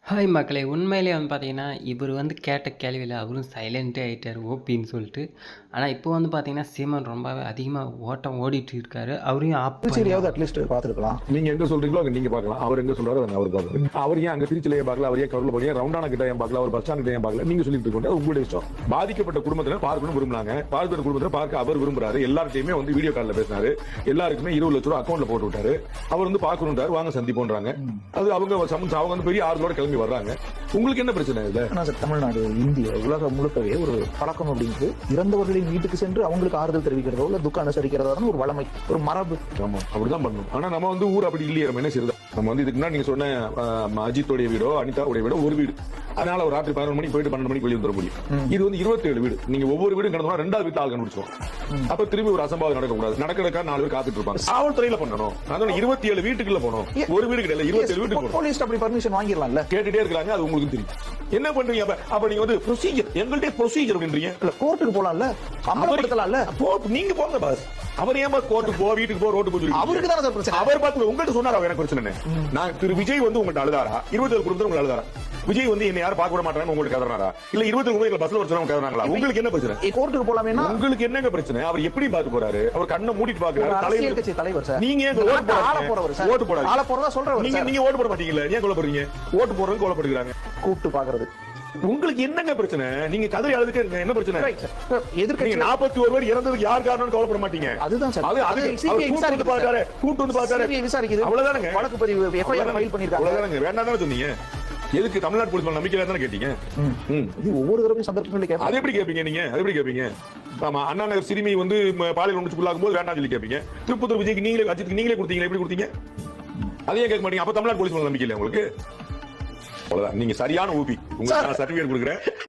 Hi மக்களே! உண்மையிலேயே பார்த்தீங்கன்னா, இவரு கேட்ட கேள்வியில அவரும் சைலன்ட்டே ஆயிட்டாரு ஓபின்னு சொல்லிட்டு. ஆனா, இப்போ பார்த்தீங்கன்னா, சீமான் ரொம்பவே அதிகமா ஓட்டம் ஓடிட்டு இருக்காரு. அவரையும் திருச்சியிலயாவது அட்லீஸ்ட் பார்த்துருக்கலாம். நீங்க எங்க சொல்றீங்களோ அங்க நீங்க பார்க்கலாம். அவர் எங்க சொல்றாரோ அங்க அவர் பார்க்கணும். அவர் ஏன் அங்க திருச்சியில ஏன் பார்க்கல, அவர் ஏன் கரூர்ல போய் ரவுண்டானா கிட்ட ஏன் பார்க்கல, அவர் பஸ் ஸ்டாண்ட் கிட்ட ஏன் பார்க்கல, நீங்க சொல்லிட்டு இருக்கீங்க. அது உங்களுடைய இஷ்டம். பாதிக்கப்பட்ட குடும்பத்தினர் பார்க்கணும் விரும்புறாங்க. பாதிக்கப்பட்ட குடும்பத்தினர் பார்க்க அவர் விரும்புறாரு. எல்லார்ட்டையுமே வீடியோ கால்ல பேசினாரு. எல்லாருக்குமே 20 லட்சம் ரூபாய் அக்கௌண்ட்ல போட்டு விட்டாரு. அவர் பார்க்கணும்ன்றாரு, வாங்க சந்திப்போன்றாங்க. அது அவங்க பெரிய ஆறுதலோட கிளம்பி வர்றாங்க. உங்களுக்கு என்ன பிரச்சனை இதுல? தமிழ்நாடு, இந்திய, உலகம் முழுக்கவே ஒரு பழக்கம் அப்படிங்கிறது இறந்தவர்களின் வீட்டுக்கு சென்று அவங்களுக்கு ஆறுதல் தெரிவிக்கிறதோ இல்ல துக்கம் அனுசரிக்கிறதோ ஒரு வளமை, ஒரு மரபு. ஆமா, அப்படிதான் பண்ணணும். ஆனா நம்ம ஊர் அப்படி இல்லையே. நம்ம என்ன செய்யறது? நம்ம இதுக்கு முன்னாடி நீங்க சொன்ன அஜித்தோடைய வீடோ அனிதாவுடைய வீடோ ஒரு வீடு. அதனால ஒரு ராத்திரி 11 மணிக்கு போயிட்டு 12 மணிக்கு வெளியே வந்துட முடியும். இது 27 வீடு. நீங்க ஒவ்வொரு வீடும் கடந்தோம்னா 2வது வீட்டுல ஆள் கண்டுபிடிச்சோம். அப்ப திரும்பி ஒரு அசம்பாவிதம் நடக்கக்கூடாது. நடக்கிறதுக்கா 4 பேர் காத்துட்டு இருப்பாங்க. காவல்துறையில பண்ணணும். அதான் 27 வீட்டுக்குள்ள போனோம். ஒரு வீடு கிடையாது, 27 வீட்டுக்கு போலீஸ் அப்படி பர்மிஷன் வாங்கிடலாம்ல. கேட்டுட்டே இருக்காங்க. அது உங்களுக்கு தெரியும். என்ன பண்றீங்க? அப்ப நீங்க ப்ரொசீஜர், எங்கள்ட்ட ப்ரொசீஜர் அப்படின்றீங்க. கோர்ட்டுக்கு போலாம்ல, அமல்படுத்தலாம்ல. நீங்க போங்க பாஸ். அவர் ஏன் கோர்ட்டுக்கு போ, வீட்டுக்கு போ, ரோட்டு போய் அவருக்கு தானே பிரச்சனை. அவர் பார்த்து உங்கள்கிட்ட சொன்னாரா எனக்கு பிரச்சனை? நான் திரு விஜய் உங்கள்கிட்ட அழுதாரா? 27 குடும்பத்தில் உங்களை அழுதாரா? விஜய் என்ன யாரும் பார்க்க விட மாட்டாங்க உங்களுக்கு கதறாரா? இல்ல 27 பஸ்ல வச்சு கதறாங்களா? உங்களுக்கு என்ன பிரச்சனை? கோர்ட்டுக்கு போலாமேனா உங்களுக்கு என்னங்க பிரச்சனை? அவர் எப்படி பார்த்து போறாரு? அவர் கண்ணை மூடிட்டு பாக்குறாரு. அரசியல் கட்சி தலைவர் சார். நீங்க ஓட்டு போடாது. ஆள போறதா சொல்றேன். நீங்க ஓட்டு போட மாட்டீங்களா? ஏன் கொலைப்படுறீங்க? ஓட்டு போடுறது கொலைப்படுறாங்க. கூப்பிட்டு பாக்குறது. உங்களுக்கு என்னங்க பிரச்சனை? நீங்க கதறி அழுதுட்டே இருங்க. என்ன பிரச்சனை? எதிர்க்கட்சி 41 பேர் இறந்ததுக்கு யார் காரணம் கவலைப்பட மாட்டீங்க. அதுதான் சார். அது சிபிஐ விசாரிக்க பார்த்தாரு. கூட்டு வந்து பார்த்தாரு. சிபிஐ விசாரிக்குது. அவ்வளவுதானங்க. வழக்கு பதிவு எஃப்ஐஆர் ஃபைல் பண்ணிருக்காங்க. அவ்வளவுதானங்க. வேண்டாம் தானே சொன்னீங்க. எதுக்கு தமிழ்நாடு போலீஸ் மேல நம்பிக்கை தானே கேட்டீங்க? இது ஒவ்வொரு தடவையும் சந்தர்ப்பங்களில் கேட்பீங்க. அது எப்படி கேட்பீங்க நீங்க? அது எப்படி கேட்பீங்க? ஆமா, அண்ணா நகர் சிறுமி பாலியல் ஒன்றுக்குள்ளாகும் போது வேண்டாம் சொல்லி கேட்பீங்க. திருப்பத்தூர் விஜய்க்கு நீங்களே அஜித்துக்கு நீங்களே கொடுத்தீங்க. எப்படி கொடுத்தீங்க? அதையே கேட்க மாட்டீங்க. அப்ப தமிழ்நாடு போலீஸ் மேல நம்பிக்கை இல்லை உங்களுக்கு. அவ்வளவுதான். நீங்க சரியான ஊபி. உங்களுக்கு நான் சர்டிபிகேட் கொடுக்குறேன்.